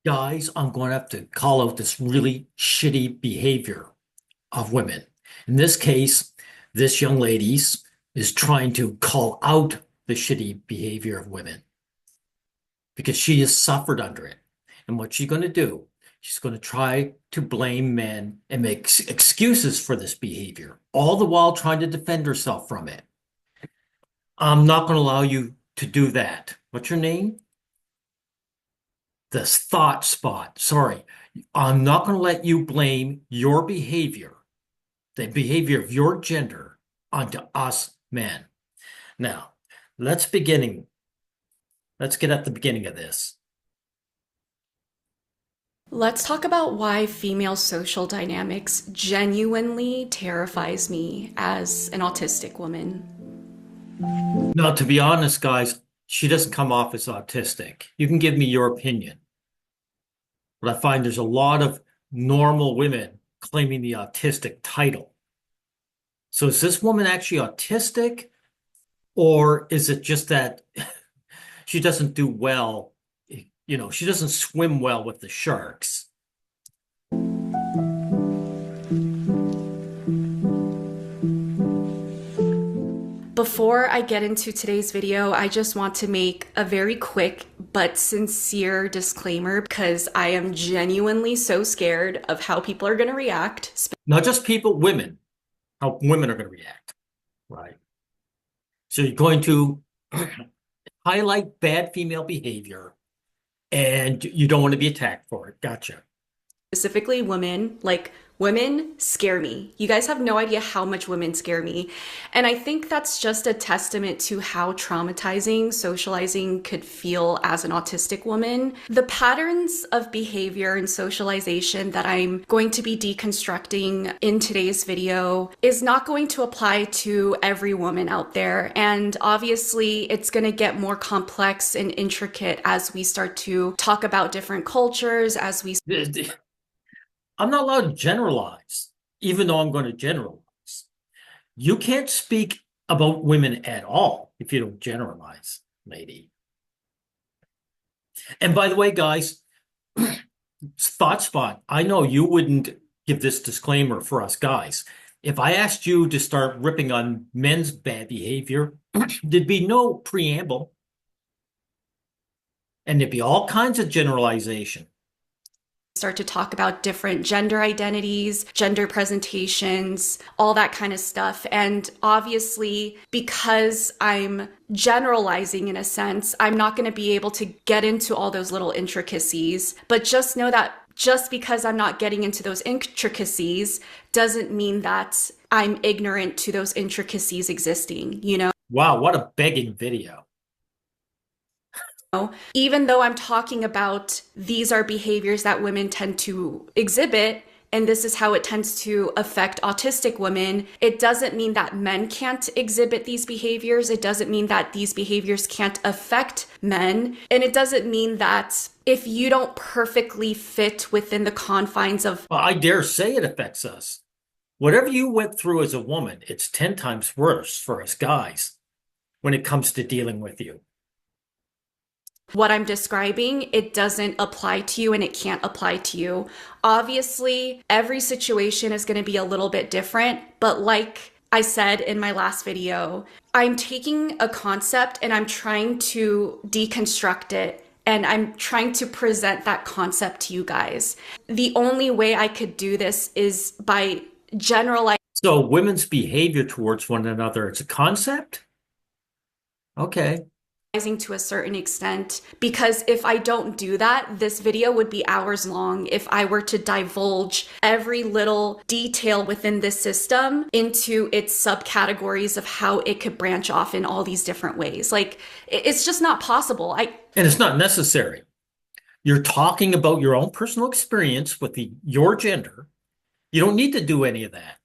Guys, I'm going to have to call out this really shitty behavior of women. In this case, this young lady's is trying to call out the shitty behavior of women because she has suffered under it. And what's she going to do? She's going to try to blame men and make excuses for this behavior, all the while trying to defend herself from it. I'm not going to allow you to do that. What's your name? This thought spot. Sorry. I'm not going to let you blame your behavior, the behavior of your gender, onto us men. Now, let's beginning. Let's get at the beginning of this. Let's talk about why female social dynamics genuinely terrifies me as an autistic woman. Now, to be honest, guys, she doesn't come off as autistic. You can give me your opinion, but I find there's a lot of normal women claiming the autistic title. So is this woman actually autistic, or is it just that she doesn't do well? She doesn't swim well with the sharks. Before I get into today's video, I just want to make a very quick but sincere disclaimer because I am genuinely so scared of how people are going to react. Not just people, women, how women are going to react, right? So you're going to highlight bad female behavior and you don't want to be attacked for it. Gotcha. Specifically women, like women scare me. You guys have no idea how much women scare me. And I think that's just a testament to how traumatizing socializing could feel as an autistic woman. The patterns of behavior and socialization that I'm going to be deconstructing in today's video is not going to apply to every woman out there. And obviously it's going to get more complex and intricate as we start to talk about different cultures, as we I'm not allowed to generalize, even though I'm going to generalize. You can't speak about women at all if you don't generalize, lady. And by the way, guys, thought spot, I know you wouldn't give this disclaimer for us guys. If I asked you to start ripping on men's bad behavior, there'd be no preamble. And there'd be all kinds of generalization. Start to talk about different gender identities, gender presentations, all that kind of stuff. And obviously, because I'm generalizing in a sense, I'm not going to be able to get into all those little intricacies. But just know that just because I'm not getting into those intricacies doesn't mean that I'm ignorant to those intricacies existing, you know? Wow, what a begging video. Even though I'm talking about these are behaviors that women tend to exhibit, and this is how it tends to affect autistic women, it doesn't mean that men can't exhibit these behaviors. It doesn't mean that these behaviors can't affect men. And it doesn't mean that if you don't perfectly fit within the confines of... Well, I dare say it affects us. Whatever you went through as a woman, it's 10 times worse for us guys when it comes to dealing with you. What I'm describing, it doesn't apply to you and it can't apply to you. Obviously, every situation is going to be a little bit different, but like I said in my last video, I'm taking a concept and I'm trying to deconstruct it and I'm trying to present that concept to you guys. The only way I could do this is by generalizing. So women's behavior towards one another, it's a concept? Okay. To a certain extent, because if I don't do that, this video would be hours long if I were to divulge every little detail within this system into its subcategories of how it could branch off in all these different ways. Like, it's just not possible. And it's not necessary. You're talking about your own personal experience with your gender. You don't need to do any of that.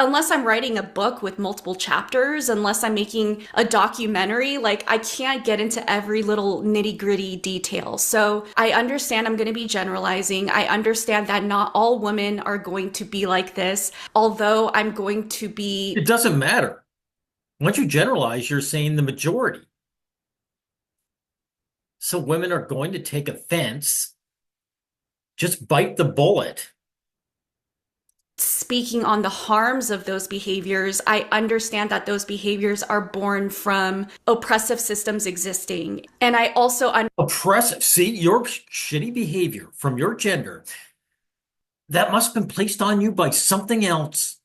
Unless I'm writing a book with multiple chapters, unless I'm making a documentary, like I can't get into every little nitty-gritty detail. So I understand I'm going to be generalizing. I understand that not all women are going to be like this, although I'm going to be... It doesn't matter. Once you generalize, you're saying the majority. So women are going to take offense. Just bite the bullet. Speaking on the harms of those behaviors, I understand that those behaviors are born from oppressive systems existing. And I also Oppressive. See, your shitty behavior from your gender, that must have been placed on you by something else.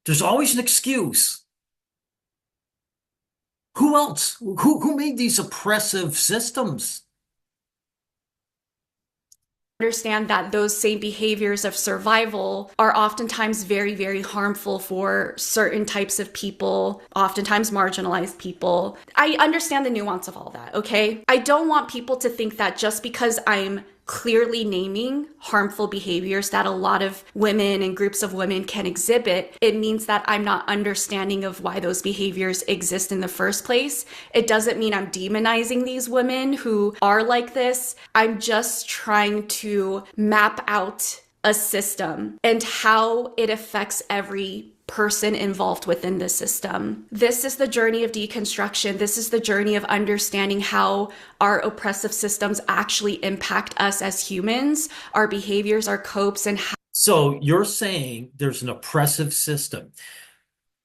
There's always an excuse. Who else? Who made these oppressive systems? understand that those same behaviors of survival are oftentimes very, very harmful for certain types of people, oftentimes marginalized people. I understand the nuance of all that, okay? I don't want people to think that just because I'm clearly naming harmful behaviors that a lot of women and groups of women can exhibit, it means that I'm not understanding of why those behaviors exist in the first place. It doesn't mean I'm demonizing these women who are like this. I'm just trying to map out a system and how it affects every person involved within the system. This is the journey of deconstruction. This is the journey of understanding how our oppressive systems actually impact us as humans, our behaviors, our copes, and how. So you're saying there's an oppressive system.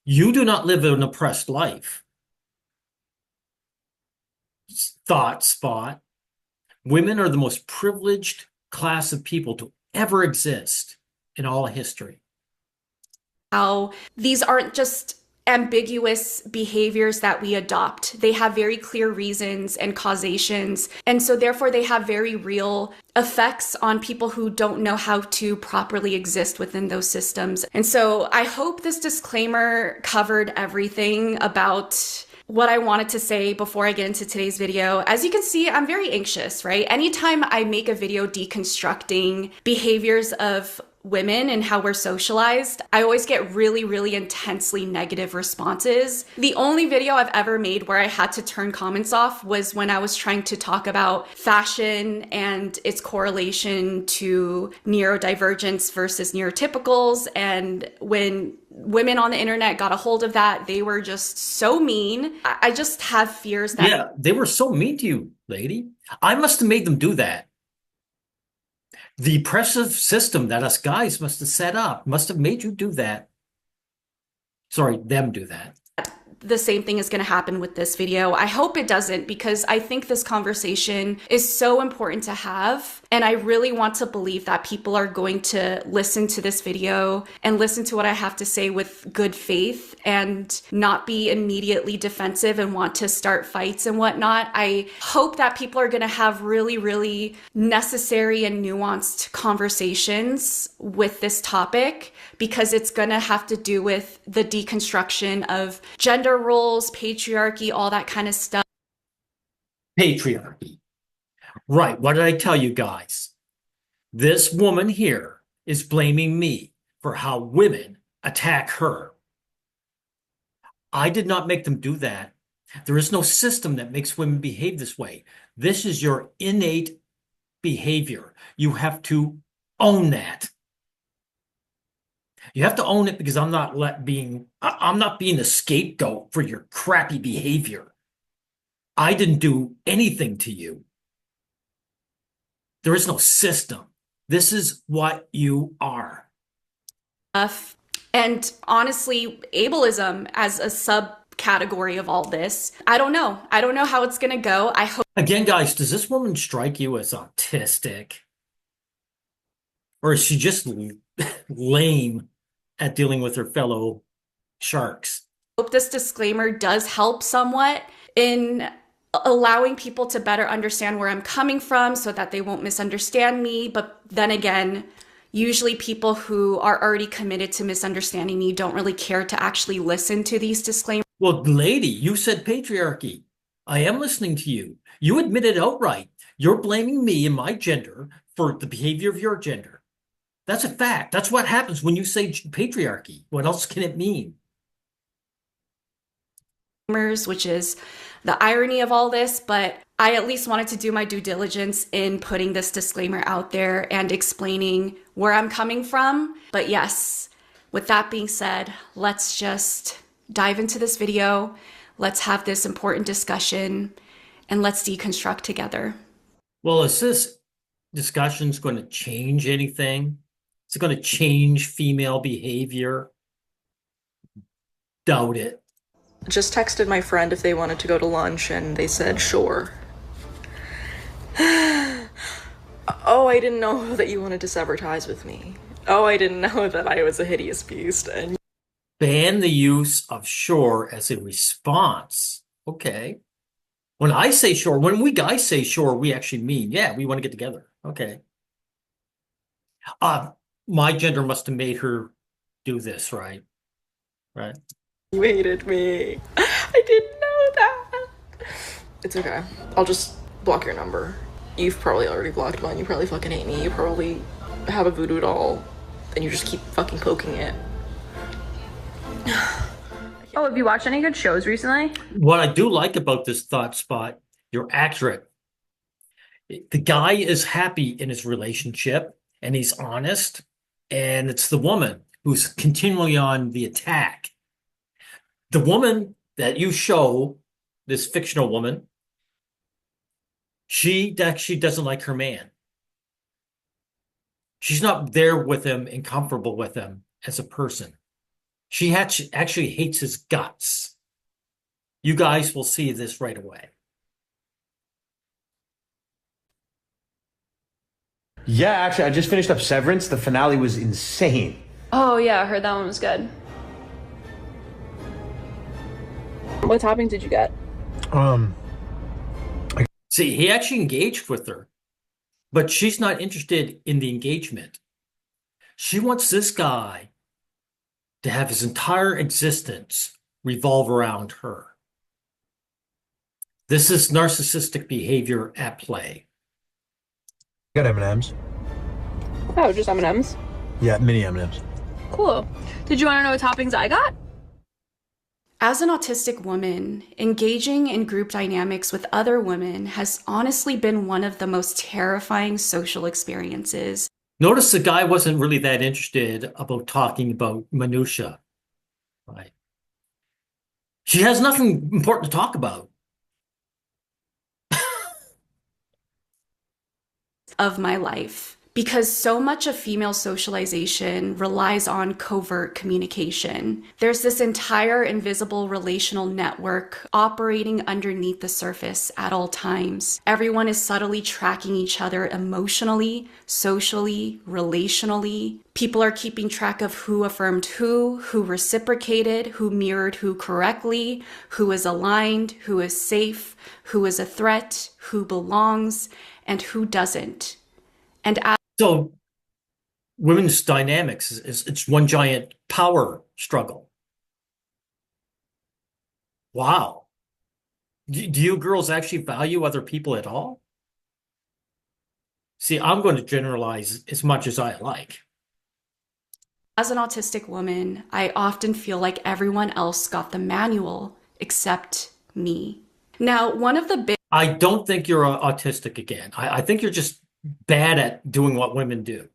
You do not live an oppressed life. Thought spot. Women are the most privileged class of people to ever exist in all history. How these aren't just ambiguous behaviors that we adopt. They have very clear reasons and causations. And so therefore they have very real effects on people who don't know how to properly exist within those systems. And so I hope this disclaimer covered everything about what I wanted to say before I get into today's video. As you can see, I'm very anxious, right? Anytime I make a video deconstructing behaviors of women and how we're socialized, I always get really, really intensely negative responses. The only video I've ever made where I had to turn comments off was when I was trying to talk about fashion and its correlation to neurodivergence versus neurotypicals. And when women on the internet got a hold of that, they were just so mean. I just have fears that— Yeah, they were so mean to you, lady. I must have made them do that. The oppressive system that us guys must have set up must have made you do that. Sorry, them do that. the same thing is going to happen with this video. I hope it doesn't, because I think this conversation is so important to have. And I really want to believe that people are going to listen to this video and listen to what I have to say with good faith and not be immediately defensive and want to start fights and whatnot. I hope that people are going to have really, really necessary and nuanced conversations with this topic, because it's going to have to do with the deconstruction of gender roles, patriarchy, all that kind of stuff. Patriarchy. Right. What did I tell you guys? This woman here is blaming me for how women attack her. I did not make them do that. There is no system that makes women behave this way. This is your innate behavior. You have to own that. You have to own it, because I'm not being the scapegoat for your crappy behavior. I didn't do anything to you. There is no system. This is what you are. And honestly, ableism as a subcategory of all this, I don't know. I don't know how it's going to go. I hope. Again, guys, does this woman strike you as autistic? Or is she just lame at dealing with her fellow sharks? Hope this disclaimer does help somewhat in allowing people to better understand where I'm coming from so that they won't misunderstand me. But then again, usually people who are already committed to misunderstanding me don't really care to actually listen to these disclaimers. Well, lady, you said patriarchy. I am listening to you. You admitted outright you're blaming me and my gender for the behavior of your gender. That's a fact. That's what happens when you say patriarchy. What else can it mean? Which is the irony of all this, but I at least wanted to do my due diligence in putting this disclaimer out there and explaining where I'm coming from. But yes, with that being said, let's just dive into this video. Let's have this important discussion. and let's deconstruct together. Well, is this discussion's going to change anything? Is it going to change female behavior? Doubt it. Just texted my friend if they wanted to go to lunch, and they said sure. Oh, I didn't know that you wanted to sever ties with me. Oh, I didn't know that I was a hideous beast. And Ban the use of sure as a response. Okay. When I say sure, when we guys say sure, we actually mean, yeah, we want to get together. Okay. Uh, my gender must have made her do this, right? Right. you hated me. I didn't know that. It's okay. I'll just block your number. You've probably already blocked mine. You probably fucking hate me. You probably have a voodoo doll, and you just keep fucking poking it. Oh, have you watched any good shows recently? What I do like about this thought spot, you're accurate. The guy is happy in his relationship and he's honest, and it's the woman who's continually on the attack. The woman that you show, this fictional woman, she actually doesn't like her man. She's not there with him and comfortable with him as a person. She actually hates his guts. You guys will see this right away. Yeah, actually, I just finished up Severance. The finale was insane. Oh, yeah, I heard that one was good. What toppings did you get? See, he actually engaged with her, but she's not interested in the engagement. She wants this guy to have his entire existence revolve around her. This is narcissistic behavior at play. Got M&Ms. Oh, just M&Ms. Yeah, mini M&Ms. Cool. Did you want to know what toppings I got? As an autistic woman, engaging in group dynamics with other women has honestly been one of the most terrifying social experiences. Notice the guy wasn't really that interested about talking about minutia. Right? She has nothing important to talk about. Of my life, because so much of female socialization relies on covert communication. There's this entire invisible relational network operating underneath the surface at all times. Everyone is subtly tracking each other emotionally, socially, relationally. People are keeping track of who affirmed who reciprocated, who mirrored who correctly, who is aligned, who is safe, who is a threat, who belongs, and who doesn't. And so women's dynamics is it's one giant power struggle. Wow. Do you girls actually value other people at all? See, I'm going to generalize as much as I like. As an autistic woman, I often feel like everyone else got the manual except me. Now, one of the I don't think you're autistic again. I think you're just bad at doing what women do.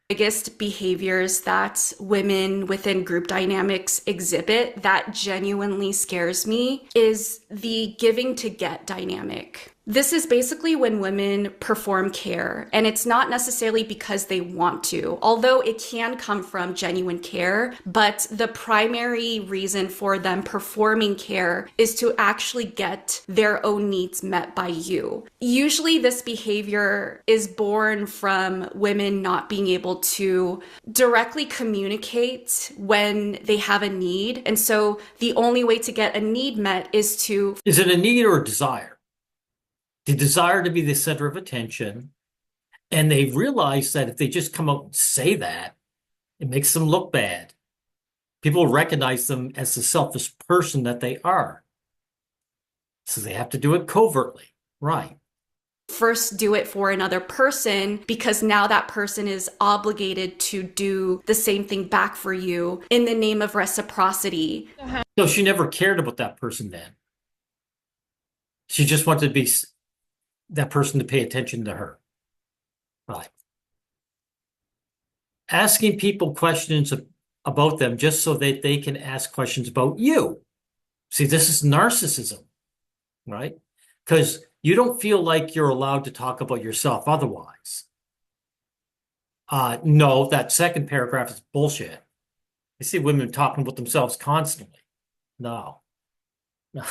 biggest behaviors that women within group dynamics exhibit that genuinely scares me is the giving to get dynamic. This is basically when women perform care, and it's not necessarily because they want to, although it can come from genuine care, but the primary reason for them performing care is to actually get their own needs met by you. Usually this behavior is born from women not being able to directly communicate when they have a need, and so the only way to get a need met is to... Is it a need or a desire? The desire to be the center of attention, and they realize that if they just come out and say that, it makes them look bad. People recognize them as the selfish person that they are. So they have to do it covertly, right? First do it for another person because now that person is obligated to do the same thing back for you in the name of reciprocity. No, she never cared about that person then. She just wanted to be that person to pay attention to her. Right. Asking people questions about them just so that they can ask questions about you. See, this is narcissism, right? Because You don't feel like you're allowed to talk about yourself otherwise. No, that second paragraph is bullshit. I see women talking about themselves constantly. No. No.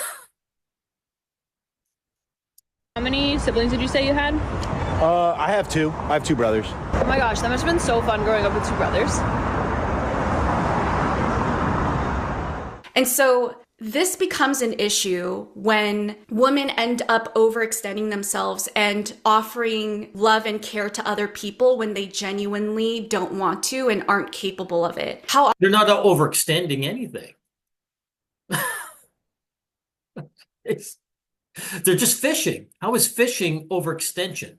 How many siblings did you say you had? I have two. I have two brothers. Oh my gosh, that must have been so fun growing up with two brothers. And so this becomes an issue when women end up overextending themselves and offering love and care to other people when they genuinely don't want to and aren't capable of it. How They're not overextending anything. They're just fishing. How is fishing overextension?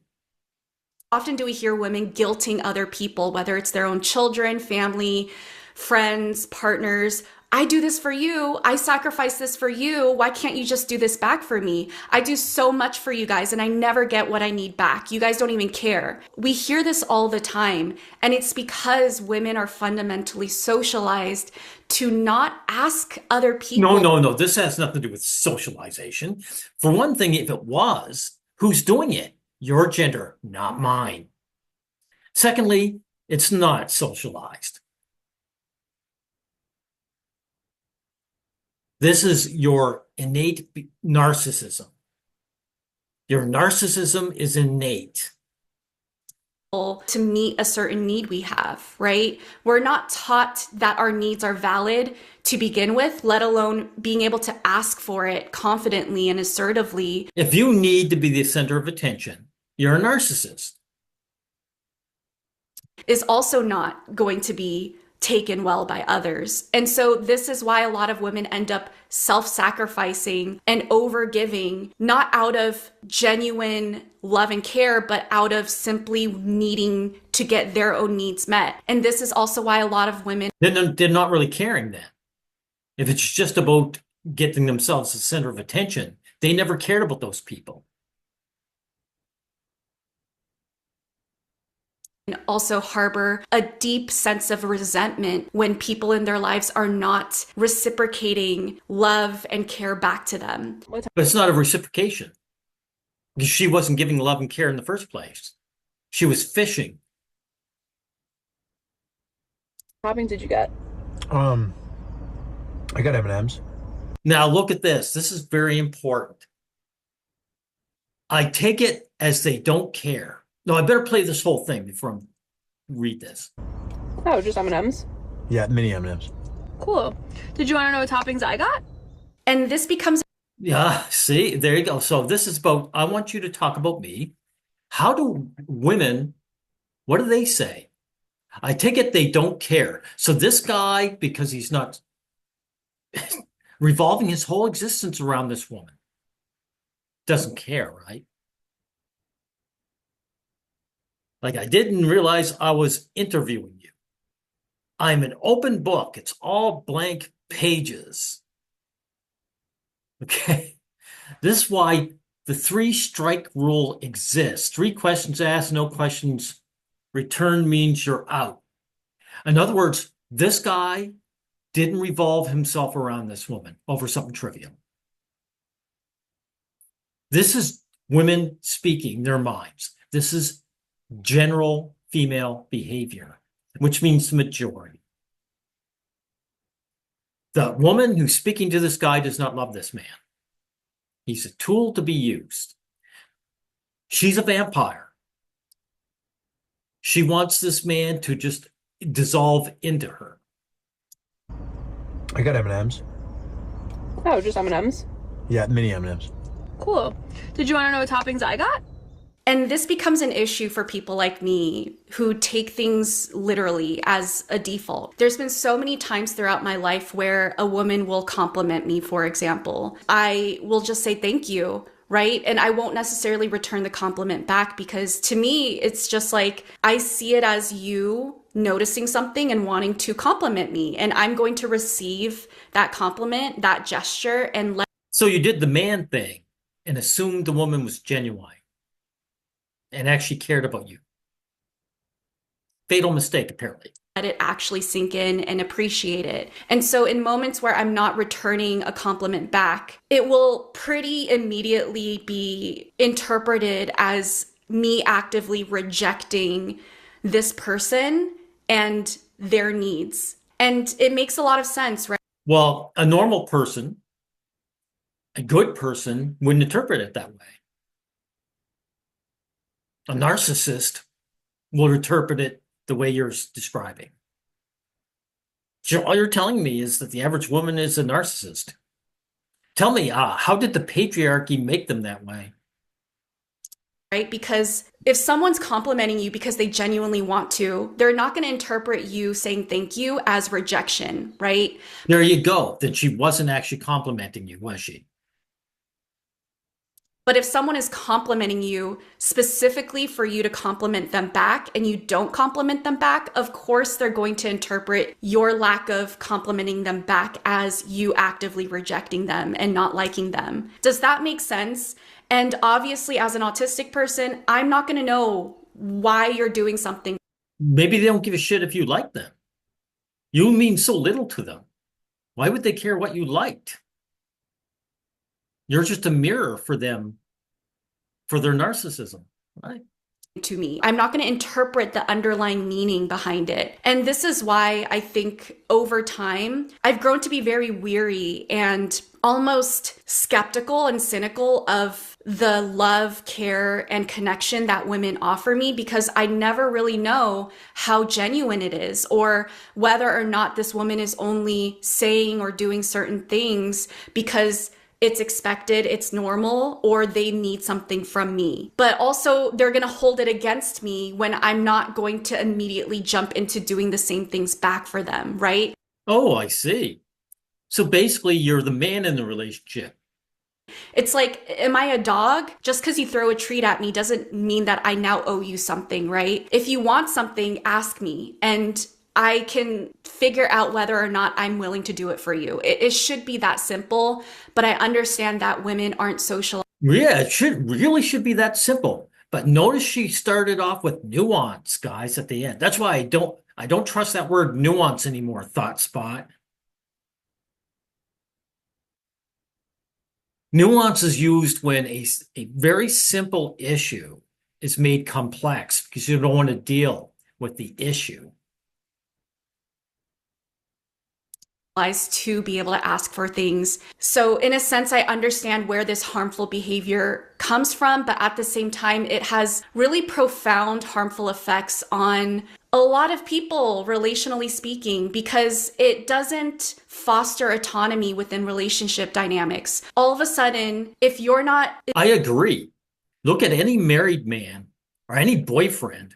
often do we hear women guilting other people, whether it's their own children, family, friends, partners? I do this for you. I sacrifice this for you. Why can't you just do this back for me? I do so much for you guys and I never get what I need back. You guys don't even care. We hear this all the time. And it's because women are fundamentally socialized to not ask other people. No. This has nothing to do with socialization. For one thing, if it was, who's doing it? Your gender, not mine. Secondly, it's not socialized. This is your innate narcissism. Your narcissism is innate. To meet a certain need we have, right? We're not taught that our needs are valid to begin with, let alone being able to ask for it confidently and assertively. If you need to be the center of attention, you're a narcissist. Is also not going to be taken well by others. And so this is why a lot of women end up self-sacrificing and over-giving, not out of genuine love and care, but out of simply needing to get their own needs met. And this is also why a lot of women... They're not really caring then. If it's just about getting themselves the center of attention, they never cared about those people. And also harbor a deep sense of resentment when people in their lives are not reciprocating love and care back to them. But it's not a reciprocation. Because she wasn't giving love and care in the first place. She was fishing. Toppings did you get? I got M&Ms. Now look at this. This is very important. I take it as they don't care. No, I better play this whole thing before I read this. Oh, just M&Ms? Yeah, mini M&Ms. Cool. Did you want to know what toppings I got? And this becomes... Yeah, see, there you go. So this is about, I want you to talk about me. How do women, what do they say? I take it they don't care. So this guy, because he's not revolving his whole existence around this woman, doesn't care, right? Like, I didn't realize I was interviewing you. I'm an open book. It's all blank pages. Okay. This is why the 3-strike rule exists. 3 questions asked, no questions returned means you're out. In other words, this guy didn't revolve himself around this woman over something trivial. This is women speaking their minds. This is general female behavior, which means the majority. The woman who's speaking to this guy does not love this man. He's a tool to be used. She's a vampire. She wants this man to just dissolve into her. I got M&Ms. Oh, just M&Ms? Yeah, mini M&Ms. Cool. Did you want to know what toppings I got? And this becomes an issue for people like me who take things literally as a default. There's been so many times throughout my life where a woman will compliment me, for example. I will just say thank you, right? And I won't necessarily return the compliment back because to me, it's just like I see it as you noticing something and wanting to compliment me. And I'm going to receive that compliment, that gesture, and let... So you did the man thing and assumed the woman was genuine and actually cared about you. Fatal mistake, apparently. let it actually sink in and appreciate it. And so in moments where I'm not returning a compliment back, it will pretty immediately be interpreted as me actively rejecting this person and their needs. And it makes a lot of sense, right? Well, a normal person, a good person, wouldn't interpret it that way. A narcissist will interpret it the way you're describing. So all you're telling me is that the average woman is a narcissist. Tell me, how did the patriarchy make them that way? Right? Because if someone's complimenting you because they genuinely want to, they're not going to interpret you saying thank you as rejection, right? There you go. Then she wasn't actually complimenting you, was she? But if someone is complimenting you specifically for you to compliment them back and you don't compliment them back, of course they're going to interpret your lack of complimenting them back as you actively rejecting them and not liking them. Does that make sense? And obviously, as an autistic person, I'm not going to know why you're doing something. Maybe they don't give a shit if you like them. You mean so little to them. Why would they care what you liked? You're just a mirror for them, for their narcissism, right? To me, I'm not going to interpret the underlying meaning behind it. And this is why I think over time, I've grown to be very weary and almost skeptical and cynical of the love, care, and connection that women offer me, because I never really know how genuine it is or whether or not this woman is only saying or doing certain things because it's expected, it's normal, or they need something from me. But also they're going to hold it against me when I'm not going to immediately jump into doing the same things back for them, right? Oh, I see. So basically you're the man in the relationship. It's like, am I a dog? Just because you throw a treat at me doesn't mean that I now owe you something, right? If you want something, ask me, and I can figure out whether or not I'm willing to do it for you. It should be that simple, but I understand that women aren't social. Yeah, it should be that simple. But notice she started off with nuance, guys, at the end. That's why I don't trust that word nuance anymore, thought spot. Nuance is used when a very simple issue is made complex because you don't want to deal with the issue. To be able to ask for things. So in a sense, I understand where this harmful behavior comes from, but at the same time, it has really profound harmful effects on a lot of people, relationally speaking, because it doesn't foster autonomy within relationship dynamics. All of a sudden, if you're not... I agree. Look at any married man or any boyfriend.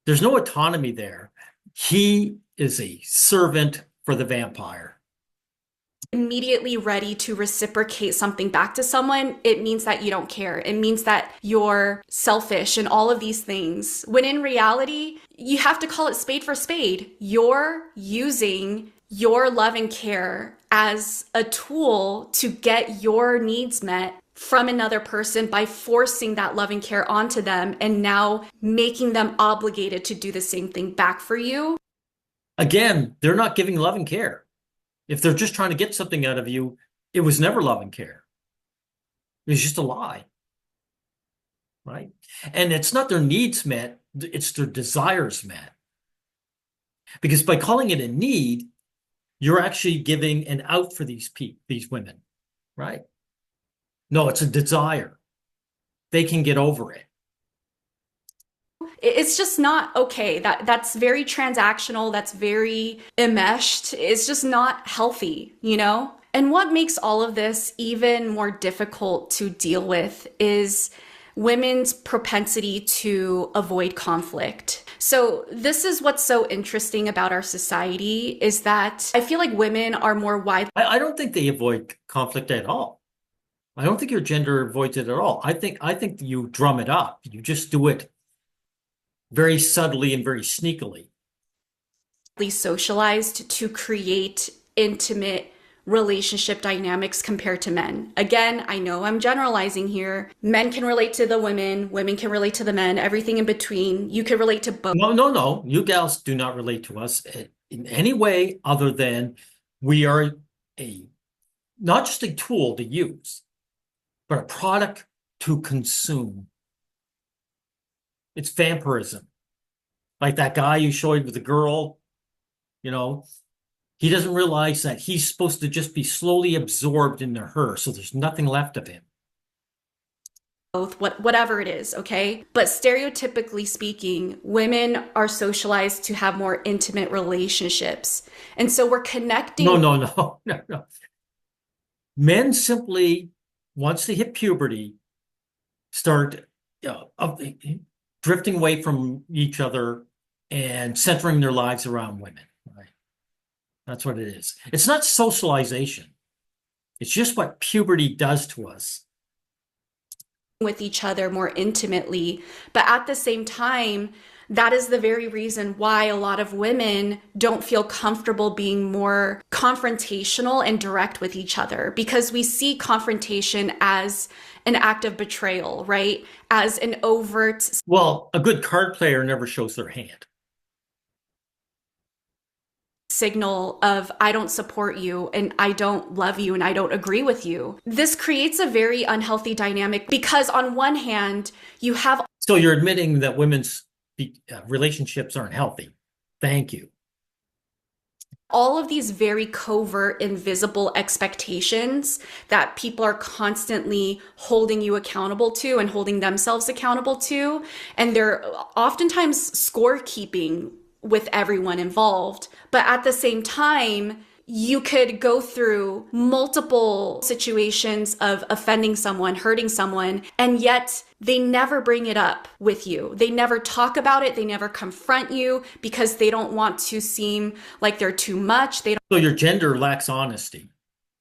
There's no autonomy there. He is a servant for the vampire. Immediately ready to reciprocate something back to someone, it means that you don't care. It means that you're selfish and all of these things. When in reality, you have to call it spade for spade. You're using your love and care as a tool to get your needs met from another person by forcing that love and care onto them and now making them obligated to do the same thing back for you. Again, they're not giving love and care. If they're just trying to get something out of you, it was never love and care. It was just a lie, right? And it's not their needs met, it's their desires met. Because by calling it a need, you're actually giving an out for these women, right? No, it's a desire. They can get over it. It's just not okay. That's very transactional. That's very enmeshed. It's just not healthy, you know? And what makes all of this even more difficult to deal with is women's propensity to avoid conflict. So this is what's so interesting about our society is that I feel like women are more wide. I don't think they avoid conflict at all. I don't think your gender avoids it at all. I think you drum it up. You just do it very subtly and very sneakily. Socialized to create intimate relationship dynamics compared to men. Again, I know I'm generalizing here. Men can relate to the women, women can relate to the men, everything in between. You can relate to both. No. You gals do not relate to us in any way other than we are not just a tool to use, but a product to consume. It's vampirism. Like that guy you showed with the girl, he doesn't realize that he's supposed to just be slowly absorbed into her, so there's nothing left of him. Both, whatever it is, okay? But stereotypically speaking, women are socialized to have more intimate relationships. And so we're connecting. No. Men simply, once they hit puberty, start drifting away from each other and centering their lives around women. Right? That's what it is. It's not socialization. It's just what puberty does to us. With each other more intimately. But at the same time, that is the very reason why a lot of women don't feel comfortable being more confrontational and direct with each other, because we see confrontation as an act of betrayal, right? As an overt. Well, a good card player never shows their hand. Signal of I don't support you and I don't love you and I don't agree with you. This creates a very unhealthy dynamic because on one hand, you have. So you're admitting that women's relationships aren't healthy. Thank you. All of these very covert, invisible expectations that people are constantly holding you accountable to and holding themselves accountable to. And they're oftentimes scorekeeping with everyone involved. But at the same time, you could go through multiple situations of offending someone, hurting someone, and yet they never bring it up with you. They never talk about it. They never confront you because they don't want to seem like they're too much. So your gender lacks honesty.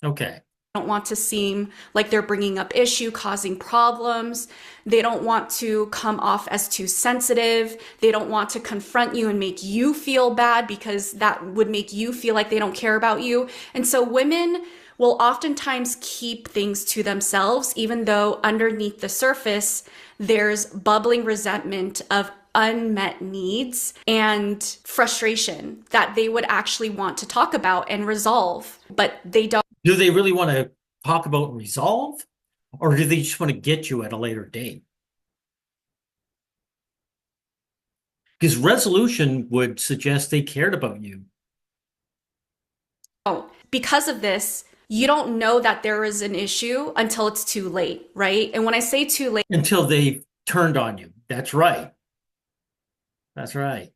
Okay. Don't want to seem like they're bringing up issue, causing problems. They don't want to come off as too sensitive. They don't want to confront you and make you feel bad because that would make you feel like they don't care about you. And so women will oftentimes keep things to themselves, even though underneath the surface, there's bubbling resentment of unmet needs and frustration that they would actually want to talk about and resolve, but they don't. Do they really want to talk about and resolve, or do they just want to get you at a later date? Because resolution would suggest they cared about you. Oh, because of this, you don't know that there is an issue until it's too late, right? And when I say too late, until they've turned on you. That's right. That's right.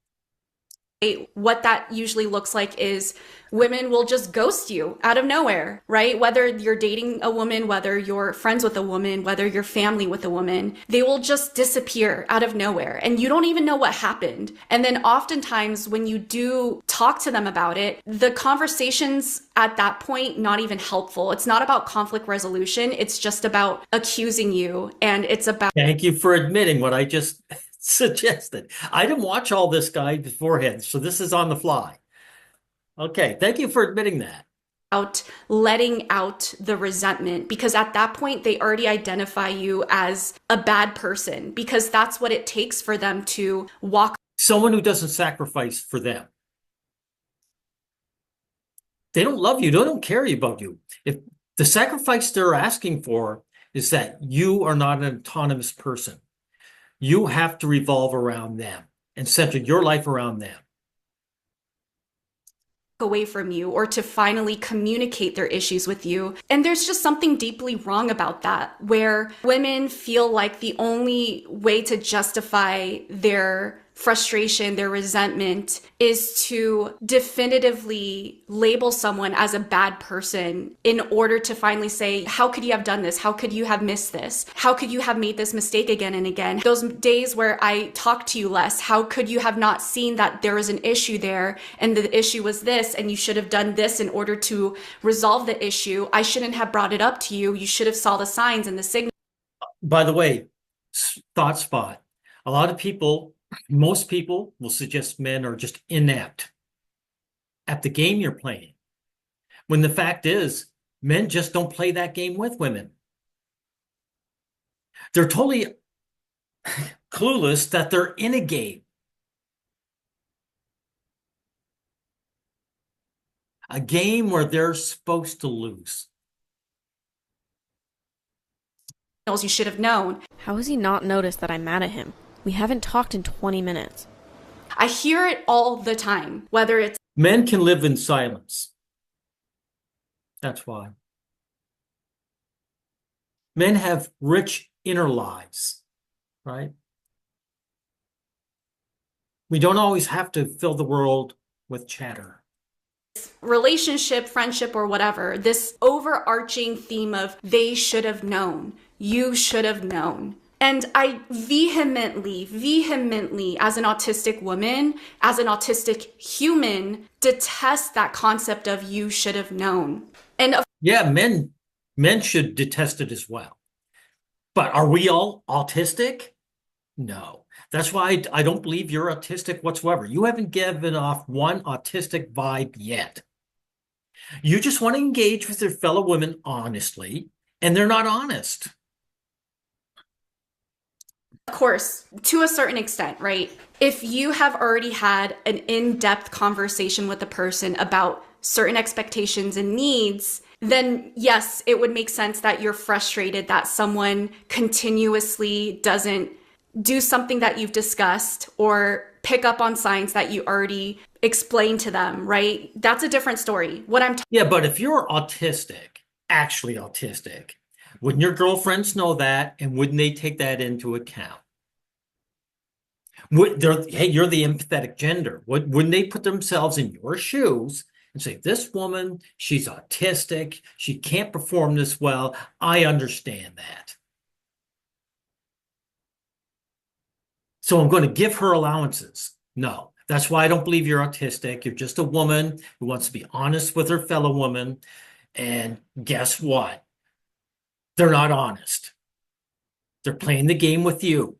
What that usually looks like is women will just ghost you out of nowhere, right? Whether you're dating a woman, whether you're friends with a woman, whether you're family with a woman, they will just disappear out of nowhere and you don't even know what happened. And then oftentimes when you do talk to them about it, the conversations at that point, not even helpful. It's not about conflict resolution. It's just about accusing you, and it's about. Thank you for admitting what I just suggested. I didn't watch all this guide beforehand, so this is on the fly. Okay, thank you for admitting that. Out letting out the resentment, because at that point they already identify you as a bad person, because that's what it takes for them to walk. Someone who doesn't sacrifice for them. They don't love you. They don't care about you. If the sacrifice they're asking for is that you are not an autonomous person, you have to revolve around them and center your life around them. Away from you, or to finally communicate their issues with you. And there's just something deeply wrong about that, where women feel like the only way to justify their frustration, their resentment, is to definitively label someone as a bad person in order to finally say, how could you have done this? How could you have missed this? How could you have made this mistake again and again? Those days where I talked to you less, how could you have not seen that there was an issue there and the issue was this and you should have done this in order to resolve the issue? I shouldn't have brought it up to you. You should have saw the signs and the signals. By the way, thought spot. A lot of people, most people will suggest men are just inept at the game you're playing. when the fact is men just don't play that game with women. They're totally clueless that they're in a game. A game where they're supposed to lose. You should have known. How has he not noticed that I'm mad at him? We haven't talked in 20 minutes. I hear it all the time, whether it's Men can live in silence. That's why. Men have rich inner lives, right? We don't always have to fill the world with chatter. relationship, friendship, or whatever, this overarching theme of they should have known, you should have known. And I vehemently, as an autistic woman, as an autistic human, detest that concept of you should have known. And yeah, men should detest it as well. But are we all autistic? No. That's why I don't believe you're autistic whatsoever. You haven't given off one autistic vibe yet. You just want to engage with your fellow women honestly, and they're not honest. of course, to a certain extent, right? If you have already had an in-depth conversation with a person about certain expectations and needs, then yes, it would make sense that you're frustrated that someone continuously doesn't do something that you've discussed or pick up on signs that you already explained to them, right? That's a different story. Yeah, but if you're autistic, actually autistic, wouldn't your girlfriends know that, and wouldn't they take that into account? Hey, you're the empathetic gender. Wouldn't they put themselves in your shoes and say, this woman, she's autistic, she can't perform this well, I understand that. So I'm going to give her allowances. No, that's why I don't believe you're autistic. You're just a woman who wants to be honest with her fellow woman. And guess what? They're not honest. They're playing the game with you.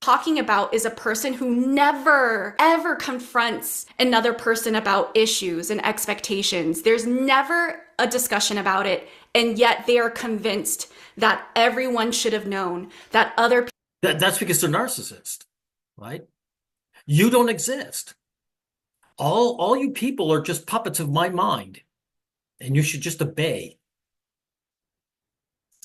Talking about is a person who never, ever confronts another person about issues and expectations. There's never a discussion about it. And yet they are convinced that everyone should have known, that other people. That's because they're narcissists, right? You don't exist. All you people are just puppets of my mind, and you should just obey.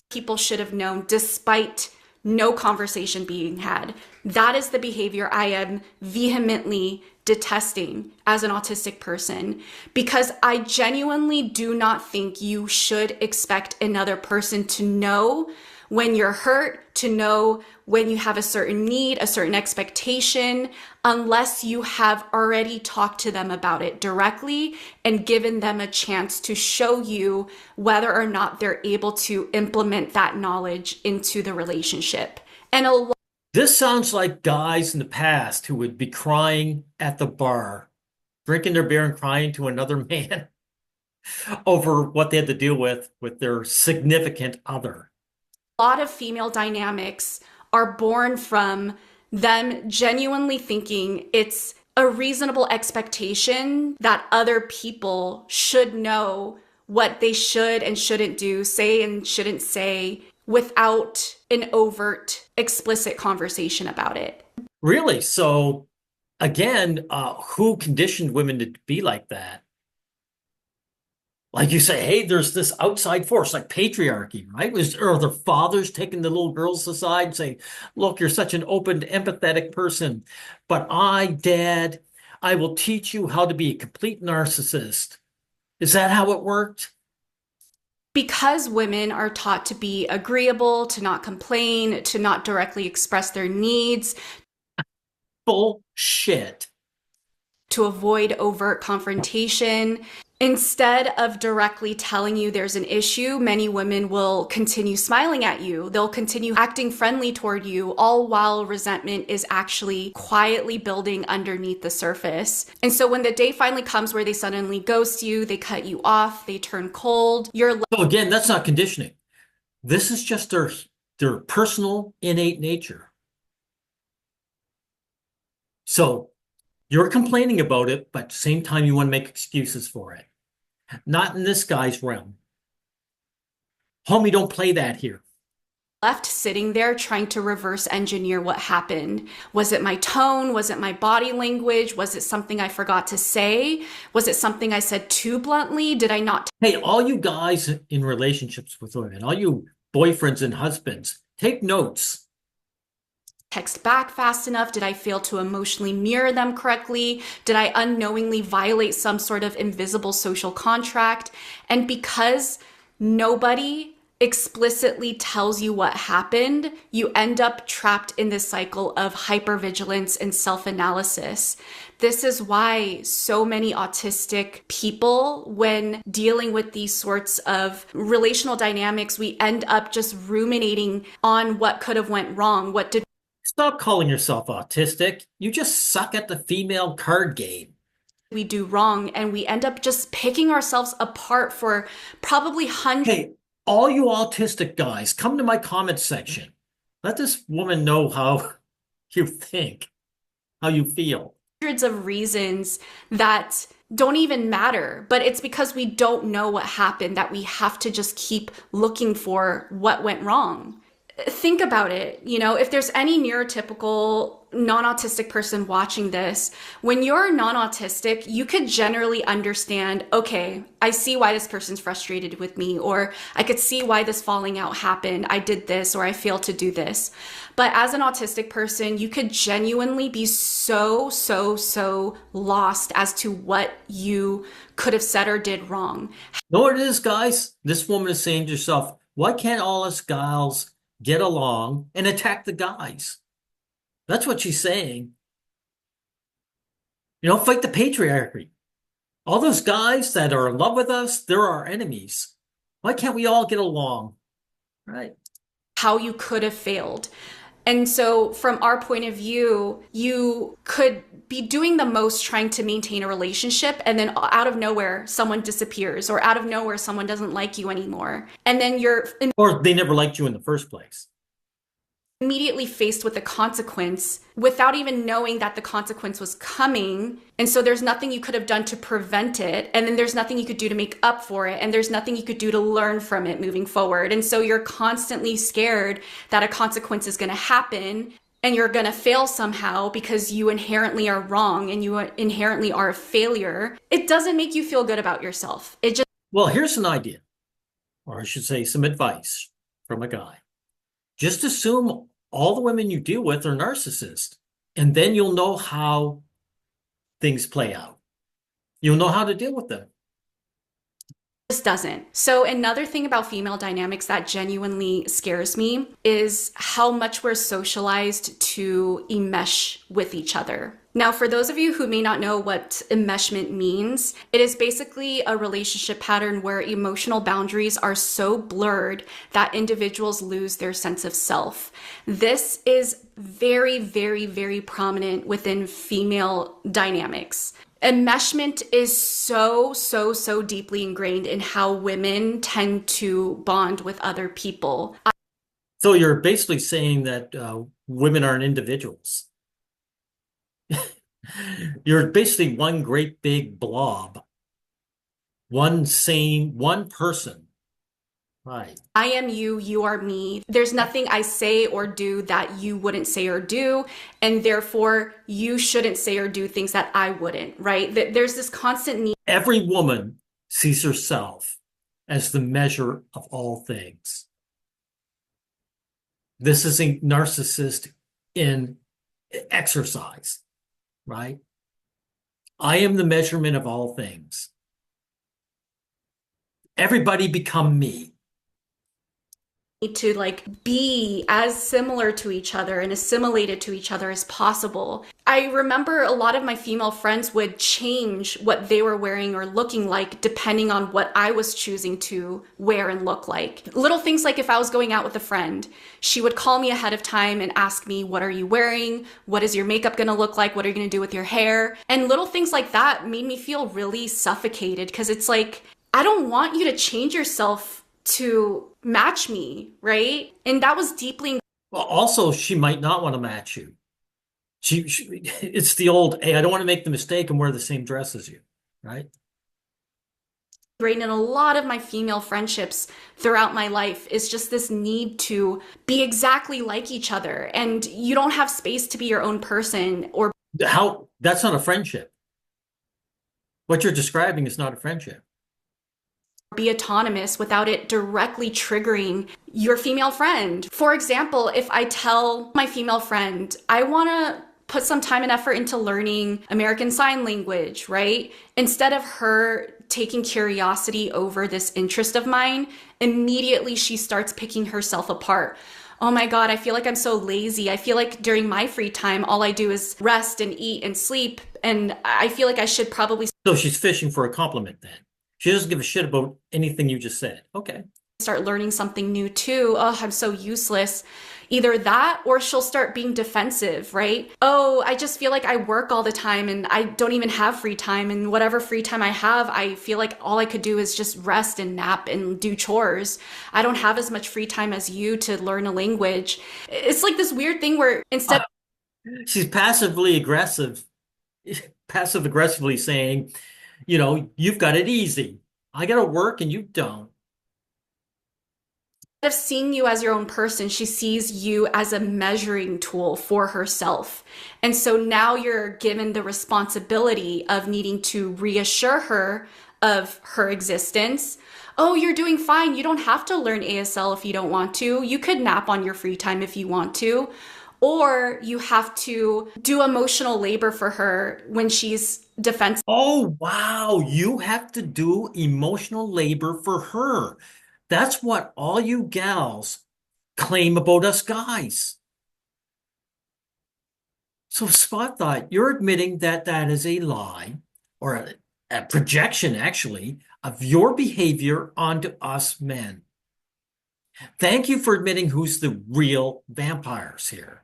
People should have known despite no conversation being had. That is the behavior I am vehemently detesting as an autistic person, because I genuinely do not think you should expect another person to know when you're hurt, to know when you have a certain need, a certain expectation, unless you have already talked to them about it directly and given them a chance to show you whether or not they're able to implement that knowledge into the relationship. And this sounds like guys in the past who would be crying at the bar, drinking their beer and crying to another man over what they had to deal with their significant other. A lot of female dynamics are born from them genuinely thinking it's a reasonable expectation that other people should know what they should and shouldn't do, say and shouldn't say, without an overt, explicit conversation about it. Really? So, again, who conditioned women to be like that? Like you say, hey, there's this outside force, like patriarchy, right? Or their fathers taking the little girls aside and saying, look, you're such an open, empathetic person. But Dad, I will teach you how to be a complete narcissist. Is that how it worked? Because women are taught to be agreeable, to not complain, to not directly express their needs. Bullshit. To avoid overt confrontation. Instead of directly telling you there's an issue, many women will continue smiling at you. They'll continue acting friendly toward you, all while resentment is actually quietly building underneath the surface. And so when the day finally comes where they suddenly ghost you, they cut you off, they turn cold, So again, that's not conditioning. This is just their personal innate nature. So You're complaining about it, but at the same time, you want to make excuses for it. Not in this guy's realm. Homie, don't play that here. Left sitting there trying to reverse engineer what happened. Was it my tone? Was it my body language? Was it something I forgot to say? Was it something I said too bluntly? Did I not Hey, all you guys in relationships with women, all you boyfriends and husbands, take notes. text back fast enough? Did I fail to emotionally mirror them correctly? Did I unknowingly violate some sort of invisible social contract? And because nobody explicitly tells you what happened, you end up trapped in this cycle of hypervigilance and self-analysis. This is why so many autistic people, when dealing with these sorts of relational dynamics, we end up just ruminating on what could have went wrong. What did Stop calling yourself autistic. You just suck at the female card game. we do wrong? And we end up just picking ourselves apart for probably hundreds. Hey, all you autistic guys, come to my comment section. Let this woman know how you think, how you feel. Of reasons that don't even matter, but it's because we don't know what happened that we have to just keep looking for what went wrong. Think about it. If there's any neurotypical non-autistic person watching this, when you're non-autistic, you could generally understand, okay, I see why this person's frustrated with me, or I could see why this falling out happened. I did this, or I failed to do this. But as an autistic person, you could genuinely be so lost as to what you could have said or did wrong. Know what it is, guys? This woman is saying to herself, why can't all us gals get along and attack the guys? That's what she's saying. Fight the patriarchy. All those guys that are in love with us, they're our enemies. Why can't we all get along? Right? How you could have failed. And so from our point of view, you could be doing the most trying to maintain a relationship, and then out of nowhere, someone disappears, or out of nowhere, someone doesn't like you anymore. And then you're Or they never liked you in the first place. Immediately faced with a consequence without even knowing that the consequence was coming. And so there's nothing you could have done to prevent it. And then there's nothing you could do to make up for it. And there's nothing you could do to learn from it moving forward. And so you're constantly scared that a consequence is going to happen and you're going to fail somehow because you inherently are wrong and you inherently are a failure. It doesn't make you feel good about yourself. Well, here's an idea, or I should say some advice from a guy. Just assume all the women you deal with are narcissists, and then you'll know how things play out. You'll know how to deal with them. This doesn't. So another thing about female dynamics that genuinely scares me is how much we're socialized to enmesh with each other. Now, for those of you who may not know what enmeshment means, it is basically a relationship pattern where emotional boundaries are so blurred that individuals lose their sense of self. This is very, very, very prominent within female dynamics. Enmeshment is so deeply ingrained in how women tend to bond with other people. So you're basically saying that women aren't individuals. You're basically one great big blob. One person. Right. I am you, you are me. There's nothing I say or do that you wouldn't say or do, and therefore you shouldn't say or do things that I wouldn't, right? There's this constant need. Every woman sees herself as the measure of all things. This is a narcissist in exercise, right? I am the measurement of all things. Everybody become me. To be as similar to each other and assimilated to each other as possible. I remember a lot of my female friends would change what they were wearing or looking like depending on what I was choosing to wear and look like. Little things like if I was going out with a friend, she would call me ahead of time and ask me, what are you wearing? What is your makeup going to look like? What are you going to do with your hair? And little things like that made me feel really suffocated because it's like, I don't want you to change yourself to match me, right? And that was deeply. Well, also, she might not want to match you. It's the old, hey, I don't want to make the mistake and wear the same dress as you, right? Right, in a lot of my female friendships throughout my life is just this need to be exactly like each other, and you don't have space to be your own person or How, that's not a friendship. What you're describing is not a friendship. be autonomous without it directly triggering your female friend. For example, if I tell my female friend, I want to put some time and effort into learning American Sign Language, right? Instead of her taking curiosity over this interest of mine, immediately she starts picking herself apart. Oh my God, I feel like I'm so lazy. I feel like during my free time, all I do is rest and eat and sleep. And I feel like I should probably So she's fishing for a compliment then. She doesn't give a shit about anything you just said. Okay. start learning something new too. Oh, I'm so useless. Either that or she'll start being defensive, right? Oh, I just feel like I work all the time and I don't even have free time. And whatever free time I have, I feel like all I could do is just rest and nap and do chores. I don't have as much free time as you to learn a language. It's like this weird thing where instead She's passive aggressively saying, you've got it easy. I got to work and you don't. of seeing you as your own person, she sees you as a measuring tool for herself. And so now you're given the responsibility of needing to reassure her of her existence. Oh, you're doing fine. You don't have to learn ASL if you don't want to. You could nap on your free time if you want to. Or you have to do emotional labor for her when she's defensive. Oh, wow. You have to do emotional labor for her. That's what all you gals claim about us guys. So Spot thought you're admitting that that is a lie or a projection, actually, of your behavior onto us men. Thank you for admitting who's the real vampires here.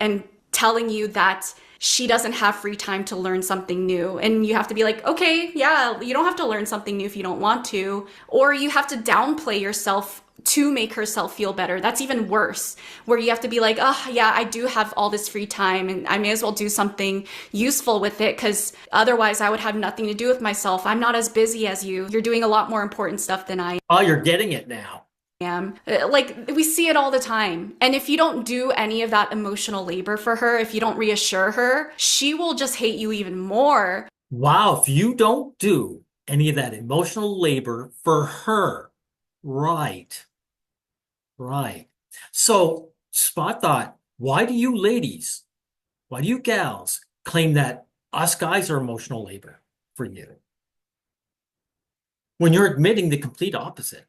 And telling you that she doesn't have free time to learn something new. And you have to be like, okay, yeah, you don't have to learn something new if you don't want to. Or you have to downplay yourself to make herself feel better. That's even worse, where you have to be like, oh, yeah, I do have all this free time and I may as well do something useful with it because otherwise I would have nothing to do with myself. I'm not as busy as you. You're doing a lot more important stuff than I Oh, you're getting it now. am. Like, we see it all the time. And if you don't do any of that emotional labor for her, if you don't reassure her, she will just hate you even more. Wow, if you don't do any of that emotional labor for her, right, right. So Spot thought, why do you ladies, why do you gals claim that us guys are emotional labor for you when you're admitting the complete opposite?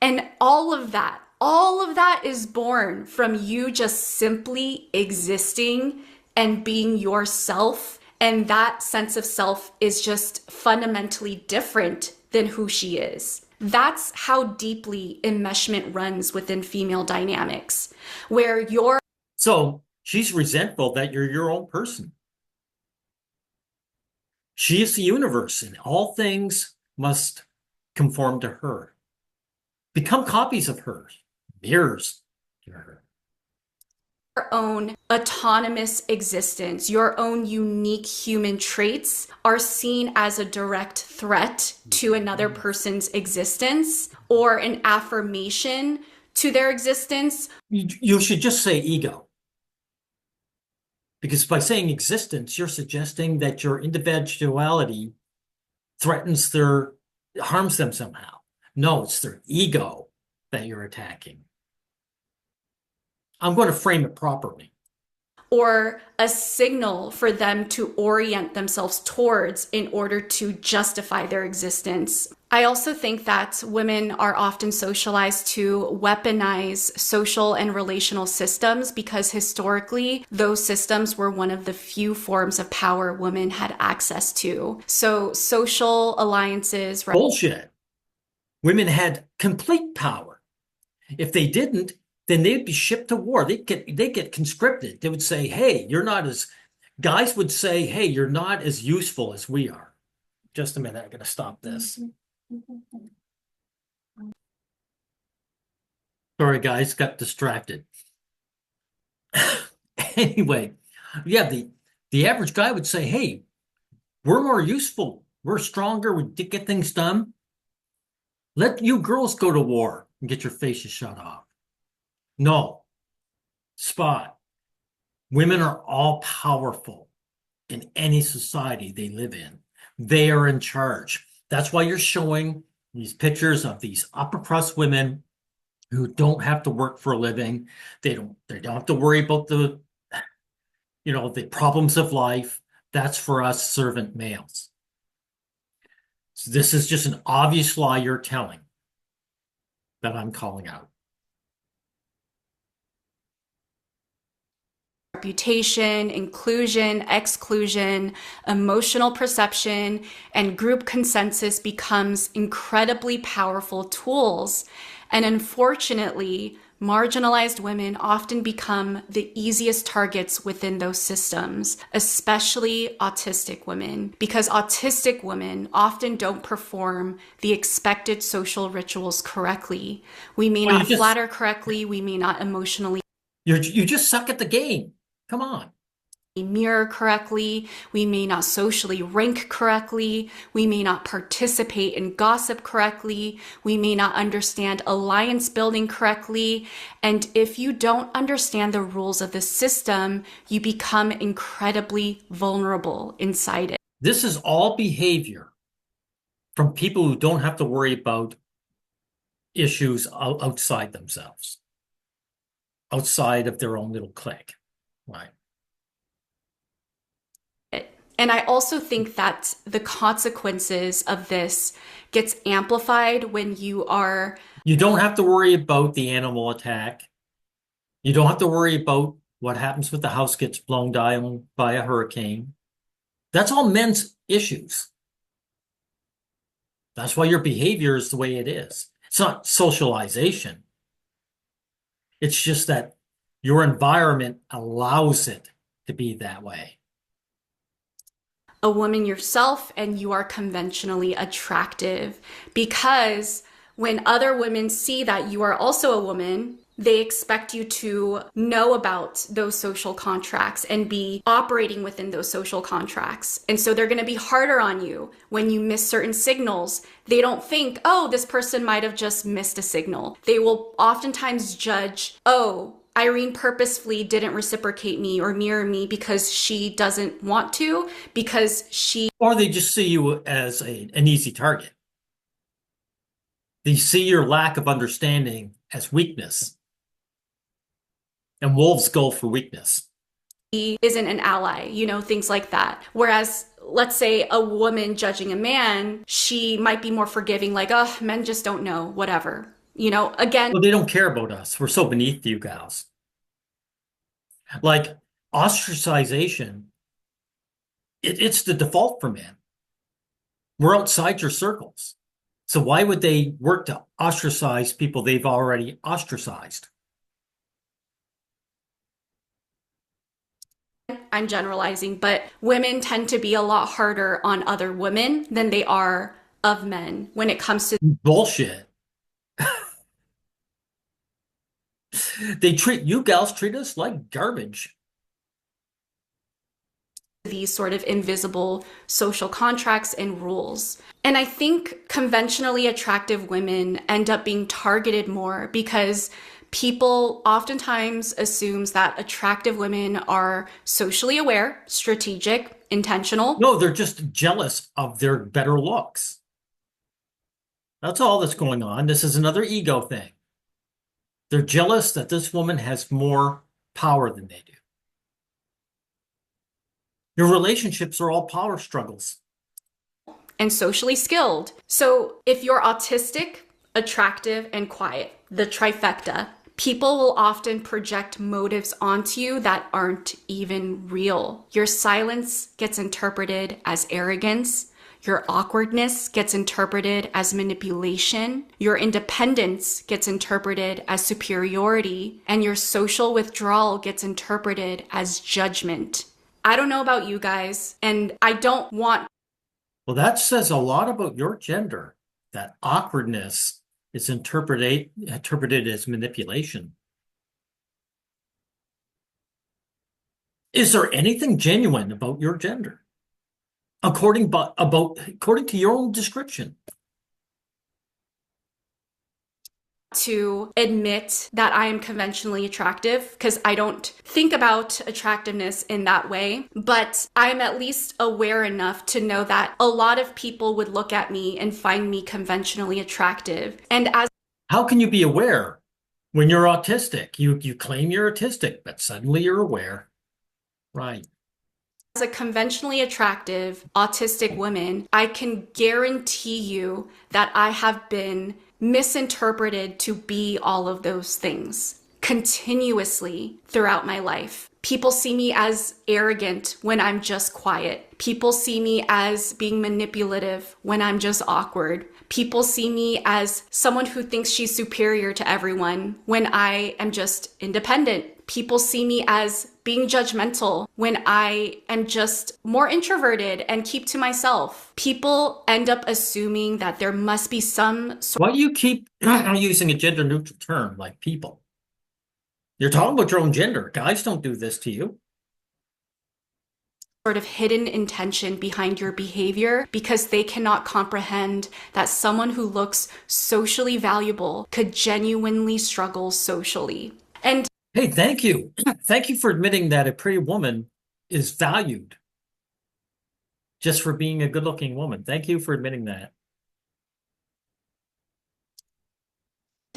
And all of that is born from you just simply existing and being yourself. And that sense of self is just fundamentally different than who she is. That's how deeply enmeshment runs within female dynamics, where you're So she's resentful that you're your own person. She is the universe, and all things must conform to her. Become copies of her, mirrors to her. own autonomous existence, your own unique human traits are seen as a direct threat to another person's existence or an affirmation to their existence. You should just say ego. Because by saying existence, you're suggesting that your individuality harms them somehow. No, it's their ego that you're attacking. I'm going to frame it properly. Or a signal for them to orient themselves towards in order to justify their existence. I also think that women are often socialized to weaponize social and relational systems because historically, those systems were one of the few forms of power women had access to. So social alliances. Bullshit. Women had complete power. If they didn't, then they'd be shipped to war. They get conscripted. They would say, hey, guys would say, hey, you're not as useful as we are. Just a minute, I'm going to stop this. Sorry, guys, got distracted. Anyway, yeah, the average guy would say, "Hey, we're more useful. We're stronger. We get things done. Let you girls go to war and get your faces shut off." No, Spot. Women are all powerful in any society they live in. They are in charge. That's why you're showing these pictures of these upper crust women who don't have to work for a living. They don't have to worry about the problems of life. That's for us servant males. So this is just an obvious lie you're telling that I'm calling out. Reputation, inclusion, exclusion, emotional perception, and group consensus becomes incredibly powerful tools. And unfortunately, marginalized women often become the easiest targets within those systems, especially autistic women, because autistic women often don't perform the expected social rituals correctly. We may Well, not flatter correctly, we may not emotionally you just suck at the game. Come on. mirror correctly, we may not socially rank correctly, we may not participate in gossip correctly, we may not understand alliance building correctly, and if you don't understand the rules of the system, you become incredibly vulnerable inside it. This is all behavior from people who don't have to worry about issues outside themselves, outside of their own little clique. Right. And I also think that the consequences of this gets amplified when you don't have to worry about the animal attack. You don't have to worry about what happens if the house gets blown down by a hurricane. That's all men's issues. That's why your behavior is the way it is. It's not socialization. It's just that your environment allows it to be that way. A woman yourself and you are conventionally attractive, because when other women see that you are also a woman, they expect you to know about those social contracts and be operating within those social contracts. And so they're going to be harder on you when you miss certain signals. They don't think, oh, this person might have just missed a signal. They will oftentimes judge, oh, Irene purposefully didn't reciprocate me or mirror me because she doesn't want to, because she... Or they just see you as an easy target. They see your lack of understanding as weakness. And wolves go for weakness. He isn't an ally, things like that. Whereas, let's say a woman judging a man, she might be more forgiving, like, oh, men just don't know, whatever. Again. Well, they don't care about us. We're so beneath you gals. Like ostracization, it's the default for men. We're outside your circles. So why would they work to ostracize people they've already ostracized? I'm generalizing, but women tend to be a lot harder on other women than they are of men when it comes to bullshit. You gals treat us like garbage. These sort of invisible social contracts and rules. And I think conventionally attractive women end up being targeted more because people oftentimes assumes that attractive women are socially aware, strategic, intentional. No, they're just jealous of their better looks. That's all that's going on. This is another ego thing. They're jealous that this woman has more power than they do. Your relationships are all power struggles. And socially skilled. So if you're autistic, attractive, and quiet, the trifecta, people will often project motives onto you that aren't even real. Your silence gets interpreted as arrogance. Your awkwardness gets interpreted as manipulation. Your independence gets interpreted as superiority. And your social withdrawal gets interpreted as judgment. I don't know about you guys, and I don't want... Well, that says a lot about your gender, that awkwardness is interpreted as manipulation. Is there anything genuine about your gender? According to your own description. To admit that I am conventionally attractive because I don't think about attractiveness in that way, but I'm at least aware enough to know that a lot of people would look at me and find me conventionally attractive. And as How can you be aware when you're autistic? You claim you're autistic, but suddenly you're aware. Right. as a conventionally attractive autistic woman, I can guarantee you that I have been misinterpreted to be all of those things continuously throughout my life. People see me as arrogant when I'm just quiet. People see me as being manipulative when I'm just awkward. People see me as someone who thinks she's superior to everyone when I am just independent. People see me as being judgmental when I am just more introverted and keep to myself. People end up assuming that there must be some Why do you keep using a gender neutral term like people? You're talking about your own gender. Guys don't do this to you. sort of hidden intention behind your behavior because they cannot comprehend that someone who looks socially valuable could genuinely struggle socially. And Hey, thank you. Thank you for admitting that a pretty woman is valued just for being a good-looking woman. Thank you for admitting that.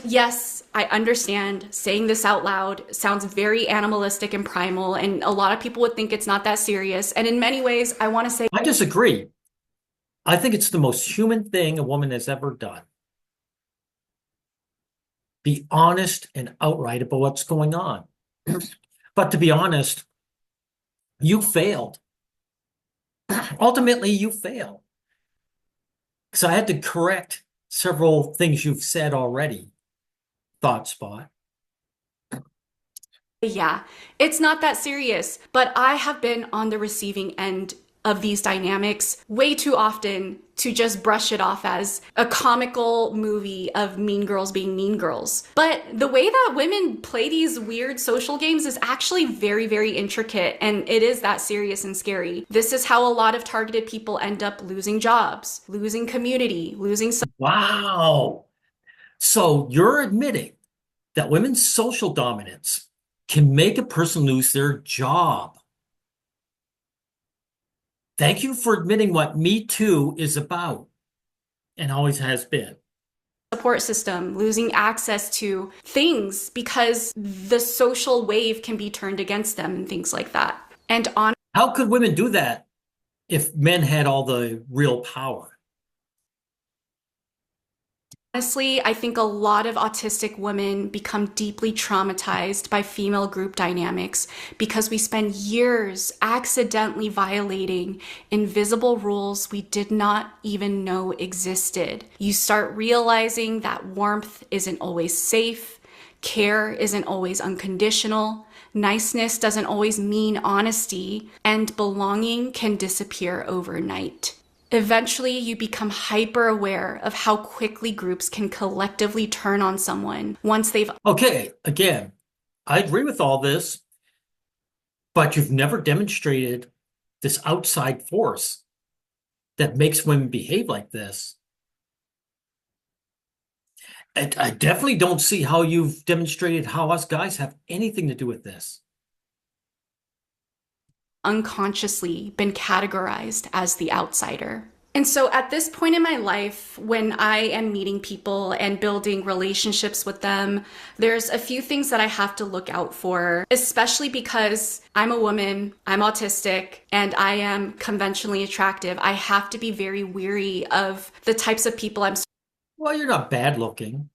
yes, I understand saying this out loud sounds very animalistic and primal, and a lot of people would think it's not that serious. And in many ways, I want to say I disagree. I think it's the most human thing a woman has ever done. Be honest and outright about what's going on. But to be honest, you failed. Ultimately, you failed. Because I had to correct several things you've said already. Thought Spot. yeah, it's not that serious, but I have been on the receiving end of these dynamics way too often to just brush it off as a comical movie of mean girls being mean girls. But the way that women play these weird social games is actually very, very intricate, and it is that serious and scary. This is how a lot of targeted people end up losing jobs, losing community, losing Wow. So you're admitting that women's social dominance can make a person lose their job. Thank you for admitting what Me Too is about and always has been. support system, losing access to things because the social wave can be turned against them and things like that. And How could women do that if men had all the real power? honestly, I think a lot of autistic women become deeply traumatized by female group dynamics because we spend years accidentally violating invisible rules we did not even know existed. You start realizing that warmth isn't always safe, care isn't always unconditional, niceness doesn't always mean honesty, and belonging can disappear overnight. Eventually, you become hyper aware of how quickly groups can collectively turn on someone once they've. Okay, again, I agree with all this, but you've never demonstrated this outside force that makes women behave like this. And I definitely don't see how you've demonstrated how us guys have anything to do with this. Unconsciously been categorized as the outsider. And so at this point in my life, when I am meeting people and building relationships with them, there's a few things that I have to look out for, especially because I'm a woman, I'm autistic, and I am conventionally attractive. I have to be very weary of the types of people I'm. Well, you're not bad looking.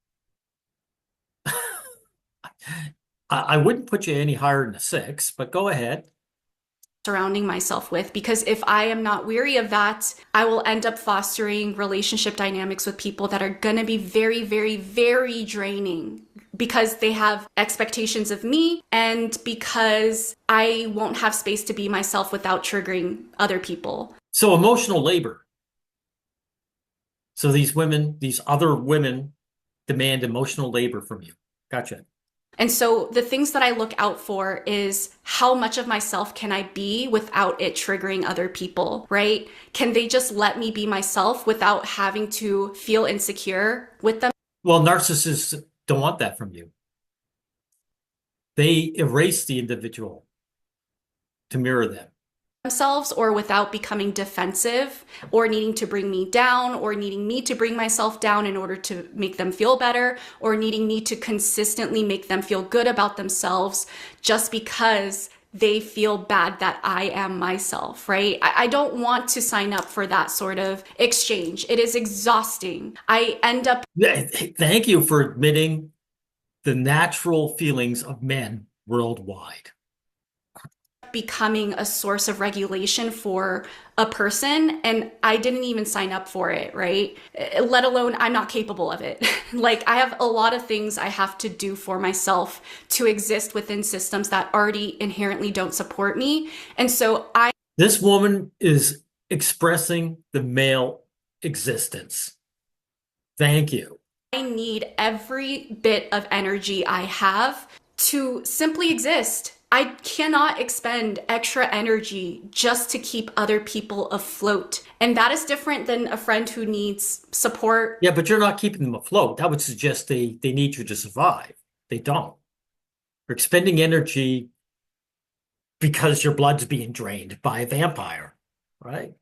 I wouldn't put you any higher than a 6, but go ahead. Surrounding myself with, because if I am not weary of that, I will end up fostering relationship dynamics with people that are going to be very, very, very draining because they have expectations of me and because I won't have space to be myself without triggering other people. So emotional labor. So these women, these other women demand emotional labor from you. Gotcha. And so the things that I look out for is how much of myself can I be without it triggering other people, right? Can they just let me be myself without having to feel insecure with them? Well, narcissists don't want that from you. They erase the individual to mirror them. Themselves, or without becoming defensive or needing to bring me down or needing me to bring myself down in order to make them feel better or needing me to consistently make them feel good about themselves just because they feel bad that I am myself, right? I don't want to sign up for that sort of exchange. It is exhausting. I end up Thank you for admitting the natural feelings of men worldwide. becoming a source of regulation for a person, and I didn't even sign up for it, right? Let alone I'm not capable of it. Like, I have a lot of things I have to do for myself to exist within systems that already inherently don't support me. And so This woman is expressing the male existence. Thank you. I need every bit of energy I have to simply exist. I cannot expend extra energy just to keep other people afloat. And that is different than a friend who needs support. Yeah, but you're not keeping them afloat. That would suggest they need you to survive. They don't. You're expending energy because your blood's being drained by a vampire, right?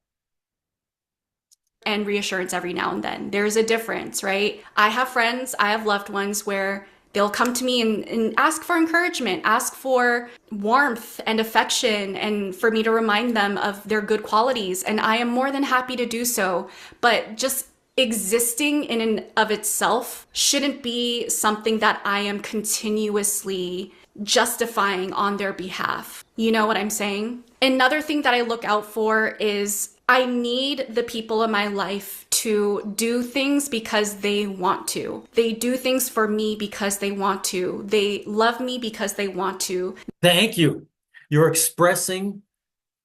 And reassurance every now and then. There's a difference, right? I have friends, I have loved ones where they'll come to me and ask for encouragement, ask for warmth and affection, and for me to remind them of their good qualities. And I am more than happy to do so. But just existing in and of itself shouldn't be something that I am continuously justifying on their behalf. You know what I'm saying? Another thing that I look out for is I need the people in my life to do things because they want to. They do things for me because they want to. They love me because they want to. Thank you. You're expressing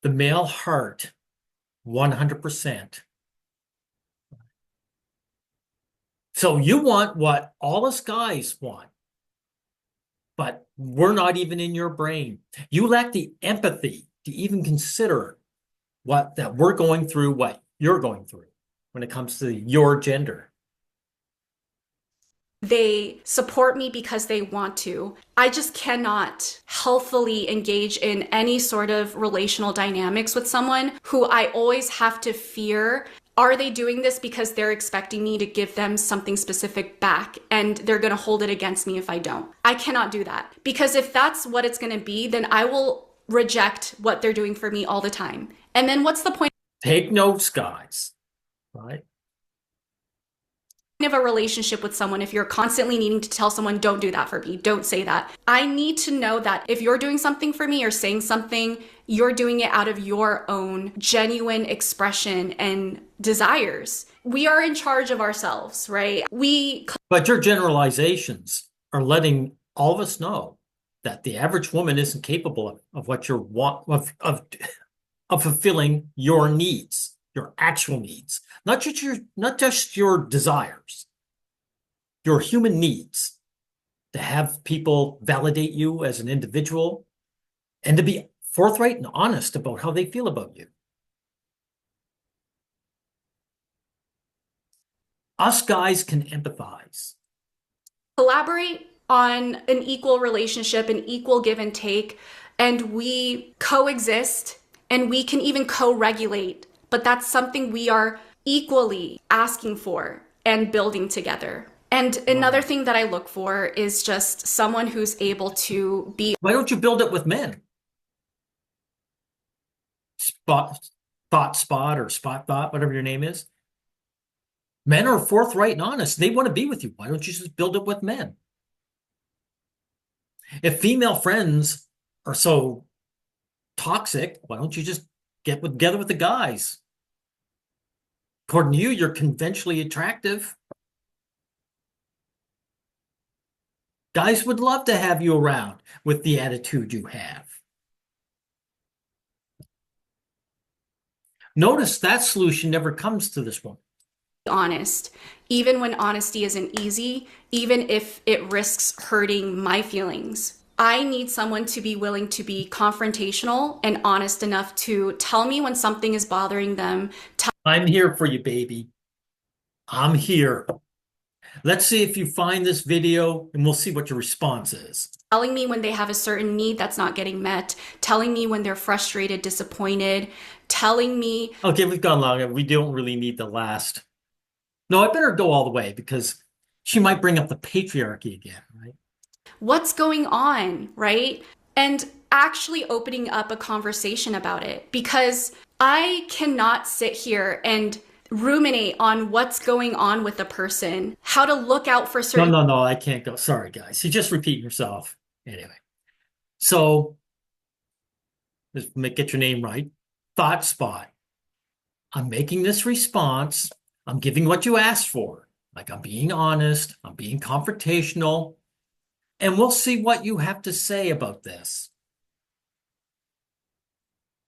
the male heart 100%. So you want what all us guys want, but we're not even in your brain. You lack the empathy to even consider that we're going through, what you're going through when it comes to your gender. They support me because they want to. I just cannot healthfully engage in any sort of relational dynamics with someone who I always have to fear. Are they doing this because they're expecting me to give them something specific back and they're going to hold it against me if I don't? I cannot do that, because if that's what it's going to be, then I will reject what they're doing for me all the time. And then what's the point Take notes, guys, right? of a relationship with someone if you're constantly needing to tell someone, don't do that for me, don't say that? I need to know that if you're doing something for me or saying something, you're doing it out of your own genuine expression and desires. We are in charge of ourselves, right? But your generalizations are letting all of us know that the average woman isn't capable of what you want, of fulfilling your needs, your actual needs, not just your desires, your human needs, to have people validate you as an individual and to be forthright and honest about how they feel about you. Us guys can empathize. Collaborate on an equal relationship, an equal give and take, and we coexist and we can even co-regulate. But that's something we are equally asking for and building together. And another thing that I look for is just someone who's able to be. Why don't you build it with men? Spot, or Spot, whatever your name is. Men are forthright and honest. They want to be with you. Why don't you just build it with men? If female friends are so toxic, why don't you just get together with the guys? According to you, you're conventionally attractive. Guys would love to have you around with the attitude you have. Notice that solution never comes to this woman. honest, even when honesty isn't easy, even if it risks hurting my feelings. I need someone to be willing to be confrontational and honest enough to tell me when something is bothering them. I'm here for you, baby. I'm here. Let's see if you find this video and we'll see what your response is. Telling me when they have a certain need that's not getting met, telling me when they're frustrated, disappointed, telling me. Okay, we've gone long. We don't really need the last. No, I better go all the way because she might bring up the patriarchy again, right? What's going on, right? And actually opening up a conversation about it, because I cannot sit here and ruminate on what's going on with the person, how to look out for certain. No, I can't go. Sorry, guys. You just repeat yourself. Anyway, so let's get your name right. Thought Spot. I'm making this response. I'm giving what you asked for. Like I'm being honest. I'm being confrontational. And we'll see what you have to say about this.